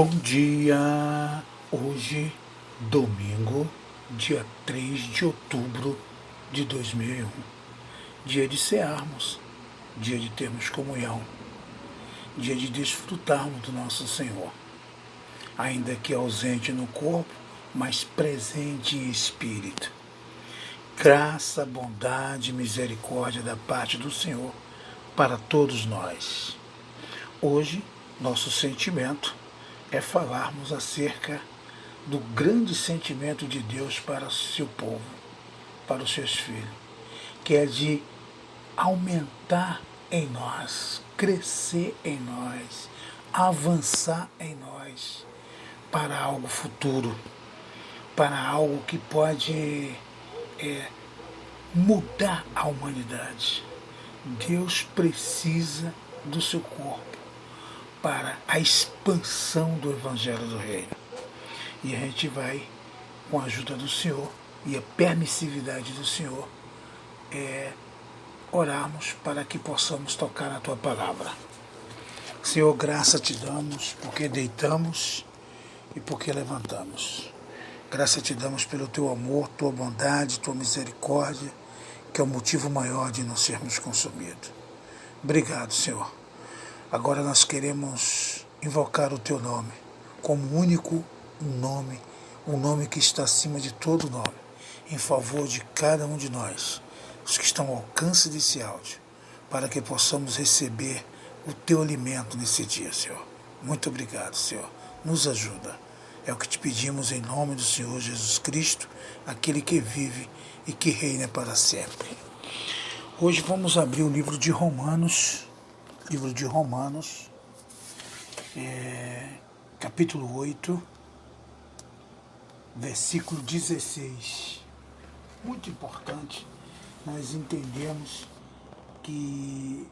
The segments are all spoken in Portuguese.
Bom dia! Hoje, domingo, dia 3 de outubro de 2001. Dia de cearmos, dia de termos comunhão, dia de desfrutarmos do nosso Senhor. Ainda que ausente no corpo, mas presente em espírito. Graça, bondade e misericórdia da parte do Senhor para todos nós. Hoje, nosso sentimento é falarmos acerca do grande sentimento de Deus para o seu povo, para os seus filhos, que é de aumentar em nós, crescer em nós, avançar em nós para algo futuro, para algo que pode mudar a humanidade. Deus precisa do seu corpo para a expansão do Evangelho do Reino. E a gente vai, com a ajuda do Senhor e a permissividade do Senhor, orarmos para que possamos tocar na Tua Palavra. Senhor, graça te damos porque deitamos e porque levantamos. Graça te damos pelo Teu amor, Tua bondade, Tua misericórdia, que é o motivo maior de não sermos consumidos. Obrigado, Senhor. Agora nós queremos invocar o Teu nome como único nome, um nome que está acima de todo nome, em favor de cada um de nós, os que estão ao alcance desse áudio, para que possamos receber o Teu alimento nesse dia, Senhor. Muito obrigado, Senhor. Nos ajuda. É o que te pedimos em nome do Senhor Jesus Cristo, aquele que vive e que reina para sempre. Hoje vamos abrir o livro de Romanos, capítulo 8, versículo 16. Muito importante nós entendemos que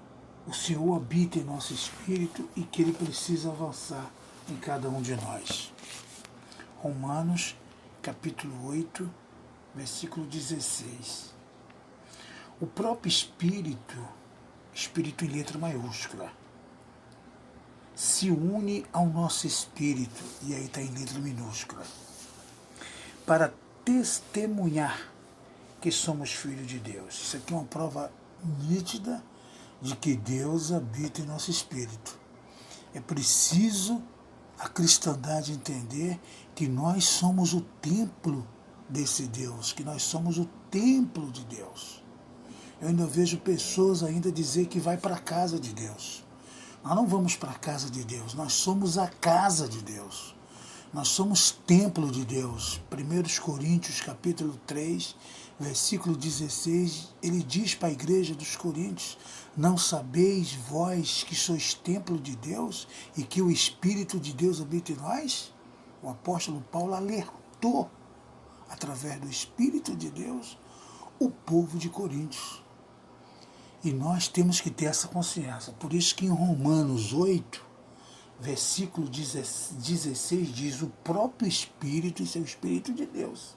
o Senhor habita em nosso espírito e que Ele precisa avançar em cada um de nós. Romanos, capítulo 8, versículo 16. O próprio Espírito em letra maiúscula, se une ao nosso espírito, e aí está em letra minúscula, para testemunhar que somos filhos de Deus. Isso aqui é uma prova nítida de que Deus habita em nosso espírito. É preciso a cristandade entender que nós somos o templo desse Deus, que nós somos o templo de Deus. Eu ainda vejo pessoas ainda dizer que vai para a casa de Deus. Nós não vamos para a casa de Deus, nós somos a casa de Deus. Nós somos templo de Deus. 1 Coríntios, capítulo 3, versículo 16, ele diz para a igreja dos Coríntios: não sabeis vós que sois templo de Deus e que o Espírito de Deus habita em nós? O apóstolo Paulo alertou, através do Espírito de Deus, o povo de Coríntios. E nós temos que ter essa consciência. Por isso que em Romanos 8, versículo 16 diz: o próprio Espírito, isso é o Espírito de Deus,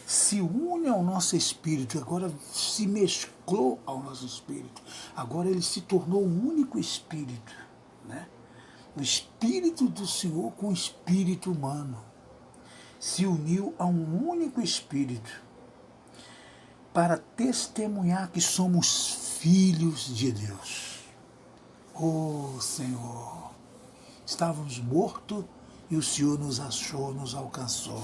se une ao nosso espírito, agora se mesclou ao nosso espírito, agora ele se tornou um único espírito, né? O Espírito do Senhor com o espírito humano se uniu a um único espírito para testemunhar que somos filhos de Deus. Oh Senhor, estávamos mortos e o Senhor nos achou, nos alcançou.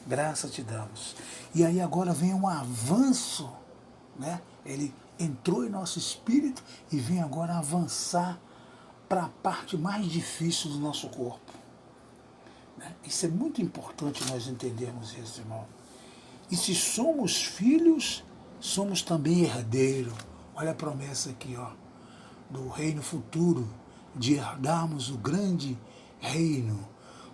Graça te damos. E aí agora vem um avanço, né? Ele entrou em nosso espírito e vem agora avançar para a parte mais difícil do nosso corpo. Né? Isso é muito importante nós entendermos isso, irmão. E se somos filhos, somos também herdeiros. Olha a promessa aqui, ó, do reino futuro, de herdarmos o grande reino,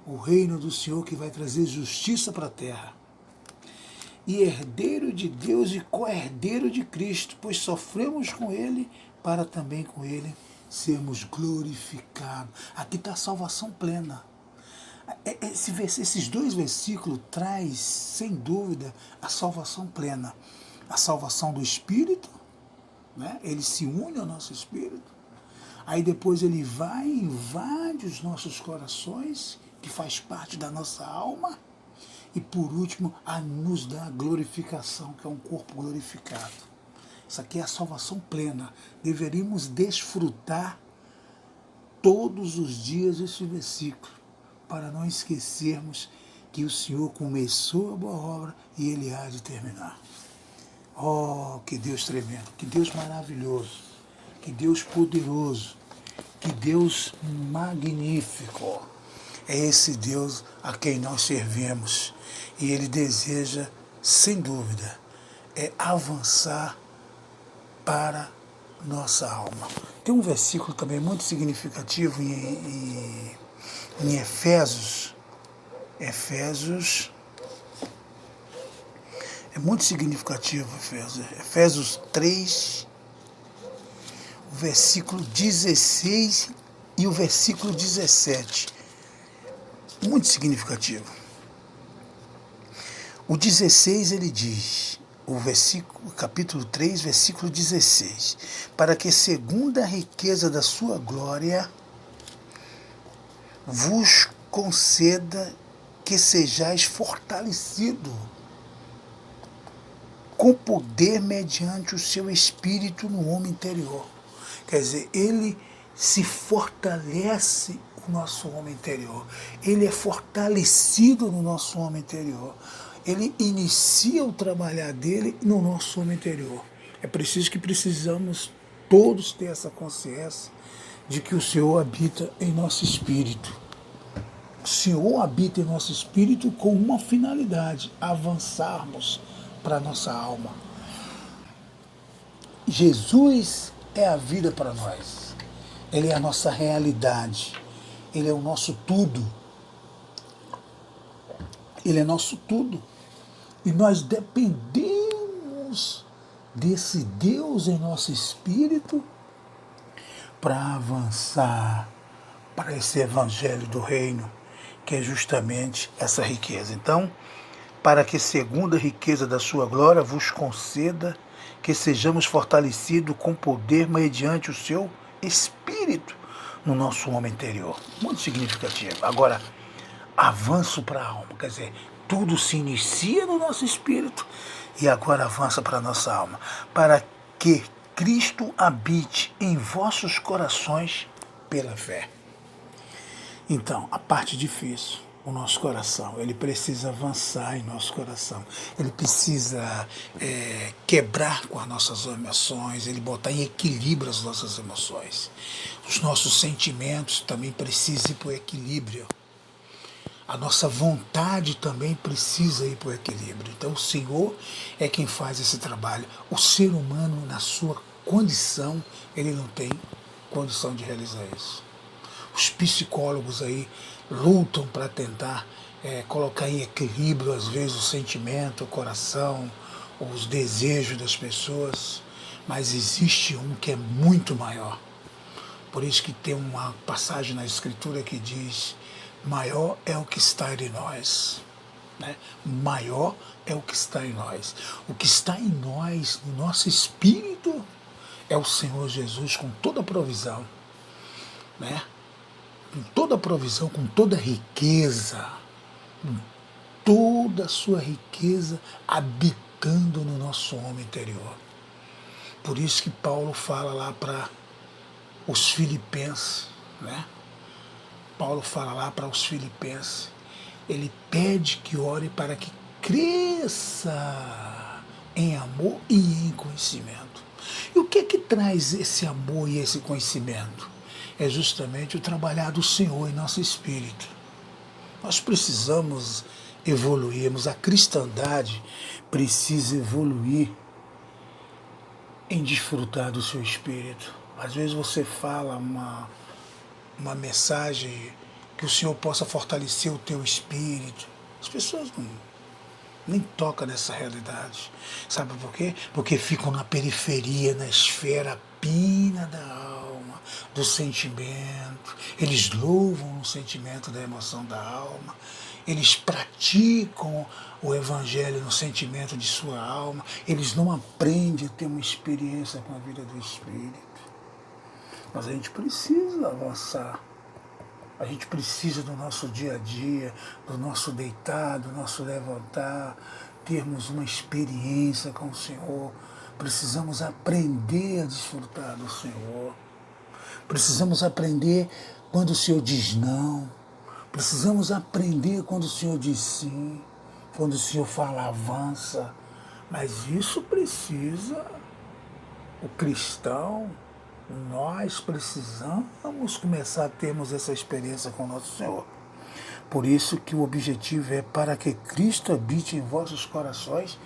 o reino do Senhor que vai trazer justiça para a terra. E herdeiro de Deus e co-herdeiro de Cristo, pois sofremos com Ele, para também com Ele sermos glorificados. Aqui está a salvação plena. Esses dois versículos traz, sem dúvida, a salvação plena. A salvação do Espírito, né? Ele se une ao nosso Espírito. Aí depois ele vai e invade os nossos corações, que faz parte da nossa alma, e por último, a nos dá a glorificação, que é um corpo glorificado. Isso aqui é a salvação plena. Deveríamos desfrutar todos os dias esse versículo, para não esquecermos que o Senhor começou a boa obra e Ele há de terminar. Oh, que Deus tremendo, que Deus maravilhoso, que Deus poderoso, que Deus magnífico. É esse Deus a quem nós servimos. E Ele deseja, sem dúvida, avançar para nossa alma. Tem um versículo também muito significativo em Efésios. Efésios é muito significativo, Efésios 3, o versículo 16 e o versículo 17. Muito significativo. O 16 ele diz, capítulo 3, versículo 16, para que segundo a riqueza da sua glória vos conceda que sejais fortalecido com poder mediante o seu espírito no homem interior. Quer dizer, ele se fortalece o nosso homem interior. Ele é fortalecido no nosso homem interior. Ele inicia o trabalhar dele no nosso homem interior. É preciso que precisamos todos ter essa consciência de que o Senhor habita em nosso espírito. O Senhor habita em nosso espírito com uma finalidade, avançarmos para a nossa alma. Jesus é a vida para nós. Ele é a nossa realidade. Ele é o nosso tudo. Ele é nosso tudo. E nós dependemos desse Deus em nosso espírito para avançar para esse evangelho do reino, que é justamente essa riqueza. Então, para que segundo a riqueza da sua glória vos conceda que sejamos fortalecidos com poder mediante o seu espírito no nosso homem interior. Muito significativo. Agora, avanço para a alma, quer dizer, tudo se inicia no nosso espírito e agora avança para a nossa alma, para que Cristo habite em vossos corações pela fé. Então, a parte difícil, o nosso coração, ele precisa avançar em nosso coração, ele precisa quebrar com as nossas emoções, ele botar em equilíbrio as nossas emoções. Os nossos sentimentos também precisam ir para o equilíbrio. A nossa vontade também precisa ir para o equilíbrio. Então o Senhor é quem faz esse trabalho. O ser humano, na sua condição, ele não tem condição de realizar isso. Os psicólogos aí lutam para tentar colocar em equilíbrio, às vezes, o sentimento, o coração, os desejos das pessoas, mas existe um que é muito maior. Por isso que tem uma passagem na Escritura que diz: maior é o que está em nós. Né? Maior é o que está em nós. O que está em nós, no nosso espírito, é o Senhor Jesus com toda a provisão. Né? Com toda a provisão, com toda a riqueza, com toda a sua riqueza habitando no nosso homem interior. Por isso que Paulo fala lá para os filipenses, né? Paulo fala lá para os filipenses, ele pede que ore para que cresça em amor e em conhecimento. E o que é que traz esse amor e esse conhecimento? É justamente o trabalhar do Senhor em nosso espírito. Nós precisamos evoluirmos, a cristandade precisa evoluir em desfrutar do seu espírito. Às vezes você fala uma mensagem que o Senhor possa fortalecer o teu espírito. As pessoas nem tocam nessa realidade. Sabe por quê? Porque ficam na periferia, na esfera fina da alma, do sentimento. Eles louvam o sentimento da emoção da alma. Eles praticam o evangelho no sentimento de sua alma. Eles não aprendem a ter uma experiência com a vida do Espírito. Mas a gente precisa avançar. A gente precisa do nosso dia a dia, do nosso deitar, do nosso levantar, termos uma experiência com o Senhor. Precisamos aprender a desfrutar do Senhor. Precisamos aprender quando o Senhor diz não. Precisamos aprender quando o Senhor diz sim. Quando o Senhor fala avança. Mas isso precisa, o cristão, nós precisamos começar a termos essa experiência com o nosso Senhor. Por isso que o objetivo é para que Cristo habite em vossos corações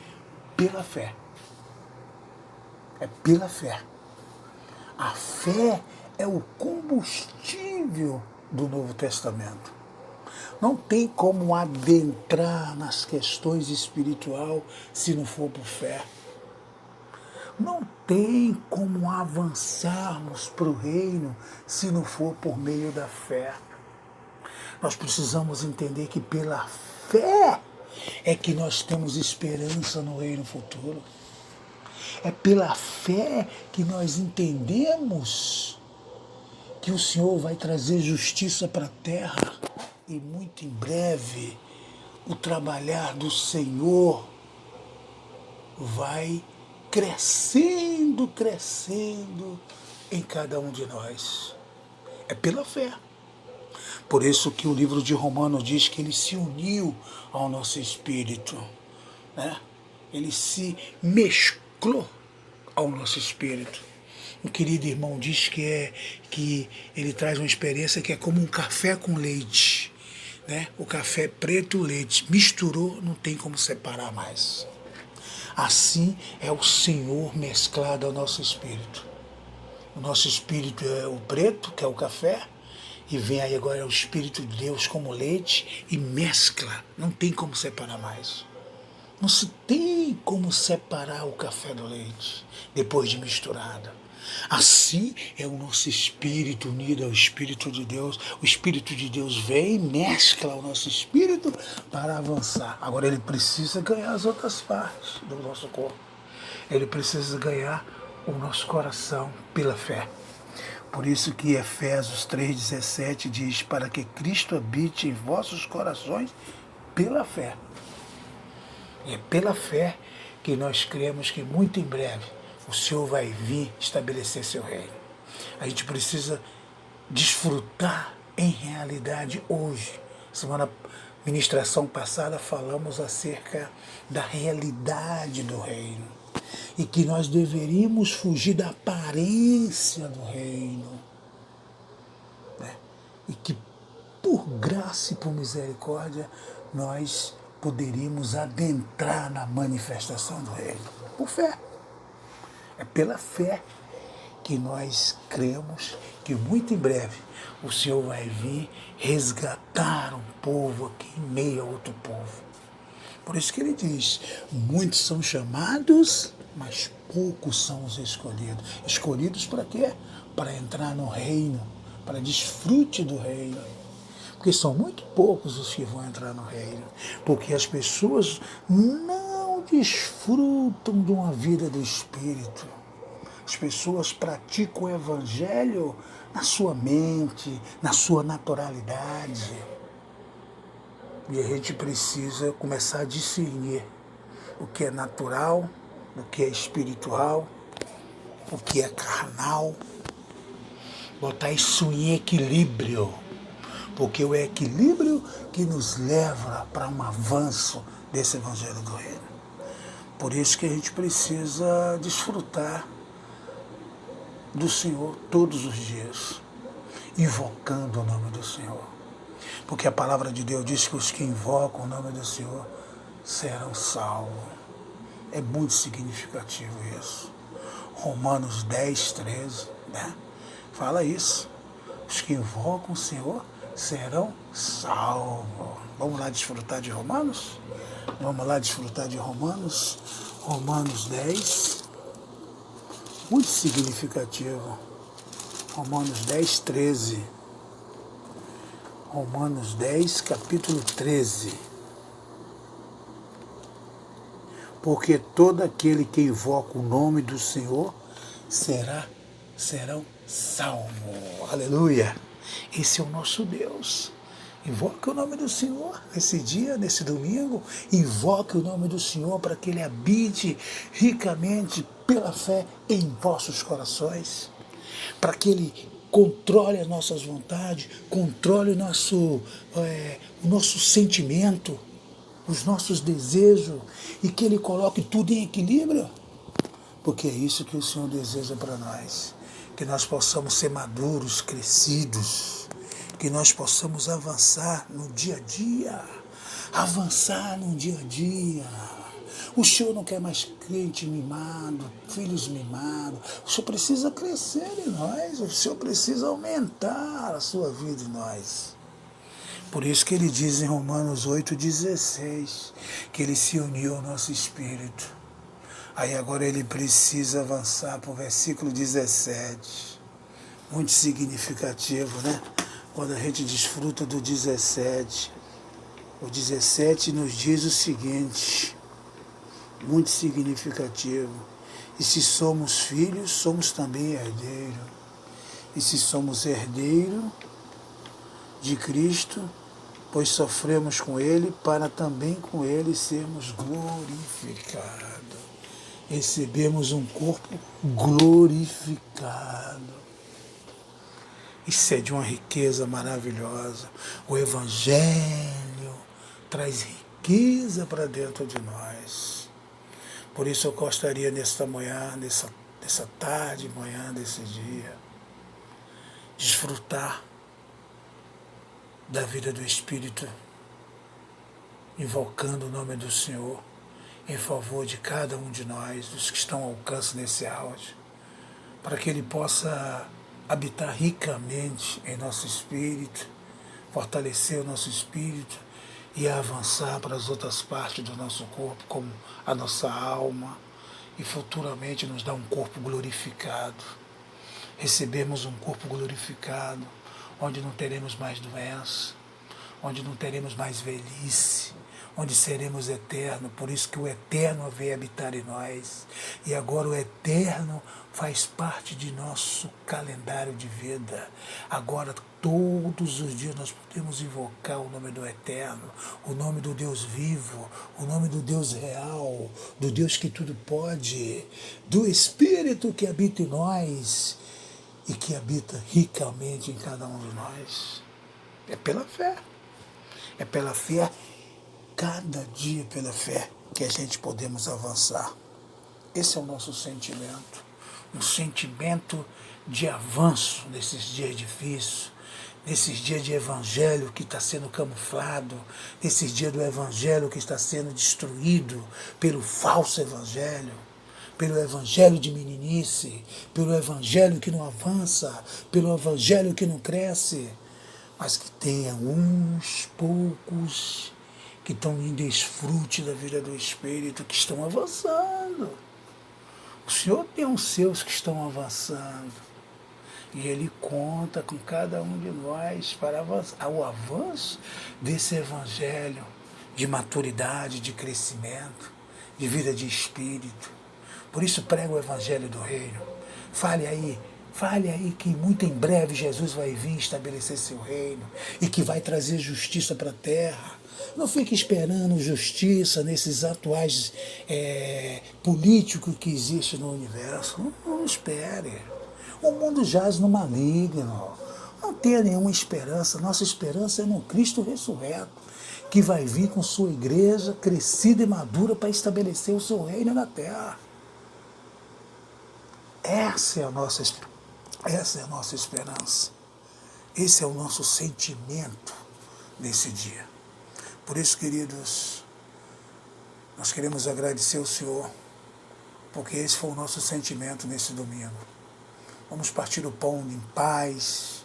pela fé. É pela fé. A fé é o combustível do Novo Testamento. Não tem como adentrar nas questões espirituais se não for por fé. Não tem como avançarmos para o reino se não for por meio da fé. Nós precisamos entender que pela fé é que nós temos esperança no reino futuro. É pela fé que nós entendemos que o Senhor vai trazer justiça para a terra e muito em breve o trabalhar do Senhor vai crescendo, crescendo em cada um de nós. É pela fé. Por isso que o livro de Romanos diz que ele se uniu ao nosso espírito, né? Ele se mesclou ao nosso espírito. O querido irmão diz que ele traz uma experiência que é como um café com leite, né? O café preto e o leite misturou, não tem como separar mais. Assim é o Senhor mesclado ao nosso espírito. O nosso espírito é o preto, que é o café, e vem aí agora o Espírito de Deus como leite e mescla. Não tem como separar mais. Não se tem como separar o café do leite depois de misturado. Assim é o nosso espírito unido ao Espírito de Deus. O Espírito de Deus vem e mescla o nosso espírito para avançar. Agora ele precisa ganhar as outras partes do nosso corpo. Ele precisa ganhar o nosso coração pela fé. Por isso que Efésios 3,17 diz: para que Cristo habite em vossos corações pela fé. É pela fé que nós cremos que muito em breve o Senhor vai vir estabelecer seu reino. A gente precisa desfrutar em realidade hoje. Ministração passada falamos acerca da realidade do reino. E que nós deveríamos fugir da aparência do reino. Né? E que por graça e por misericórdia nós poderíamos adentrar na manifestação do reino. Por fé. É pela fé que nós cremos que muito em breve o Senhor vai vir resgatar um povo aqui em meio a outro povo. Por isso que ele diz: muitos são chamados, mas poucos são os escolhidos. Escolhidos para quê? Para entrar no reino, para desfrute do reino. Porque são muito poucos os que vão entrar no reino. Porque as pessoas não desfrutam de uma vida do Espírito. As pessoas praticam o Evangelho na sua mente, na sua naturalidade. E a gente precisa começar a discernir o que é natural, o que é espiritual, o que é carnal. Botar isso em equilíbrio. Porque é o equilíbrio que nos leva para um avanço desse Evangelho do Reino. Por isso que a gente precisa desfrutar do Senhor todos os dias, invocando o nome do Senhor. Porque a palavra de Deus diz que os que invocam o nome do Senhor serão salvos. É muito significativo isso. Romanos 10:13, né? Fala isso. Os que invocam o Senhor serão salvos. Vamos lá desfrutar de Romanos? Vamos lá desfrutar de Romanos? Romanos 10, muito significativo. Romanos 10:13. Romanos 10, capítulo 13. Porque todo aquele que invoca o nome do Senhor serão salvo. Aleluia. Esse é o nosso Deus. Invoque o nome do Senhor nesse dia, nesse domingo. Invoque o nome do Senhor para que Ele habite ricamente pela fé em vossos corações. Para que Ele controle as nossas vontades, controle o nosso sentimento, os nossos desejos, e que Ele coloque tudo em equilíbrio. Porque é isso que o Senhor deseja para nós. Que nós possamos ser maduros, crescidos, que nós possamos avançar no dia a dia, avançar no dia a dia. O Senhor não quer mais crente mimado, filhos mimados. O Senhor precisa crescer em nós, o Senhor precisa aumentar a sua vida em nós. Por isso que Ele diz em Romanos 8,16, que Ele se uniu ao nosso espírito. Aí agora Ele precisa avançar para o versículo 17. Muito significativo, né? Quando a gente desfruta do 17. O 17 nos diz o seguinte, muito significativo. E se somos filhos, somos também herdeiros. E se somos herdeiros de Cristo, pois sofremos com Ele, para também com Ele sermos glorificados. Recebemos um corpo glorificado. Isso é de uma riqueza maravilhosa. O Evangelho traz riqueza para dentro de nós. Por isso eu gostaria nesta manhã, nessa tarde, manhã desse dia, desfrutar da vida do Espírito, invocando o nome do Senhor em favor de cada um de nós, dos que estão ao alcance nesse áudio, para que Ele possa habitar ricamente em nosso espírito, fortalecer o nosso espírito e avançar para as outras partes do nosso corpo, como a nossa alma, e futuramente nos dar um corpo glorificado. Recebemos um corpo glorificado, onde não teremos mais doença, onde não teremos mais velhice, onde seremos eternos. Por isso que o eterno veio habitar em nós. E agora o eterno faz parte de nosso calendário de vida. Agora, todos os dias nós podemos invocar o nome do eterno, o nome do Deus vivo, o nome do Deus real, do Deus que tudo pode, do Espírito que habita em nós e que habita ricamente em cada um de nós. É pela fé. É pela fé, cada dia pela fé, que a gente podemos avançar. Esse é o nosso sentimento. Um sentimento de avanço nesses dias difíceis, nesses dias de evangelho que está sendo camuflado, nesses dias do evangelho que está sendo destruído pelo falso evangelho, pelo evangelho de meninice, pelo evangelho que não avança, pelo evangelho que não cresce, mas que tenha uns poucos que estão em desfrute da vida do Espírito, que estão avançando. O Senhor tem os seus que estão avançando. E Ele conta com cada um de nós para avançar, o avanço desse evangelho de maturidade, de crescimento, de vida de Espírito. Por isso prega o evangelho do reino. Fale aí que muito em breve Jesus vai vir estabelecer seu reino e que vai trazer justiça para a terra. Não fique esperando justiça nesses atuais políticos que existem no universo. Não espere. O mundo jaz no maligno. Não tenha nenhuma esperança. Nossa esperança é no Cristo ressurreto, que vai vir com sua igreja crescida e madura para estabelecer o seu reino na terra. Essa é a nossa esperança. Esse é o nosso sentimento nesse dia. Por isso, queridos, nós queremos agradecer ao Senhor, porque esse foi o nosso sentimento nesse domingo. Vamos partir o pão em paz,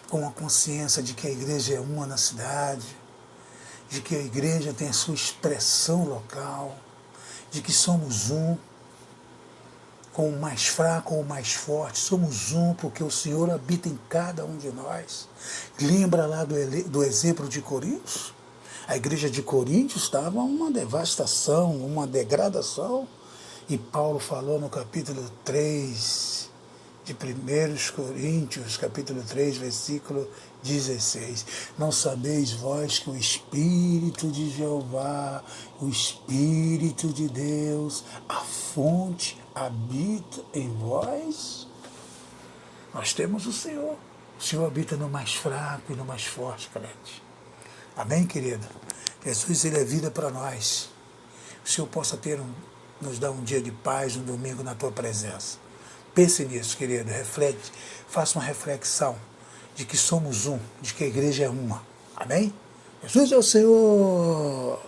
com a consciência de que a igreja é uma na cidade, de que a igreja tem a sua expressão local, de que somos um, com o mais fraco ou o mais forte, somos um porque o Senhor habita em cada um de nós. Lembra lá do exemplo de Coríntios? A igreja de Coríntios estava uma devastação, uma degradação, e Paulo falou no capítulo 3 de 1 Coríntios, capítulo 3, versículo 16. Não sabeis vós que o Espírito de Jeová, o Espírito de Deus, a fonte habita em vós? Nós temos o Senhor. O Senhor habita no mais fraco e no mais forte, crente. Amém, querido? Jesus, Ele é vida para nós. O Senhor possa nos dar um dia de paz, um domingo na Tua presença. Pense nisso, querido, reflete, faça uma reflexão de que somos um, de que a igreja é uma. Amém? Jesus é o Senhor!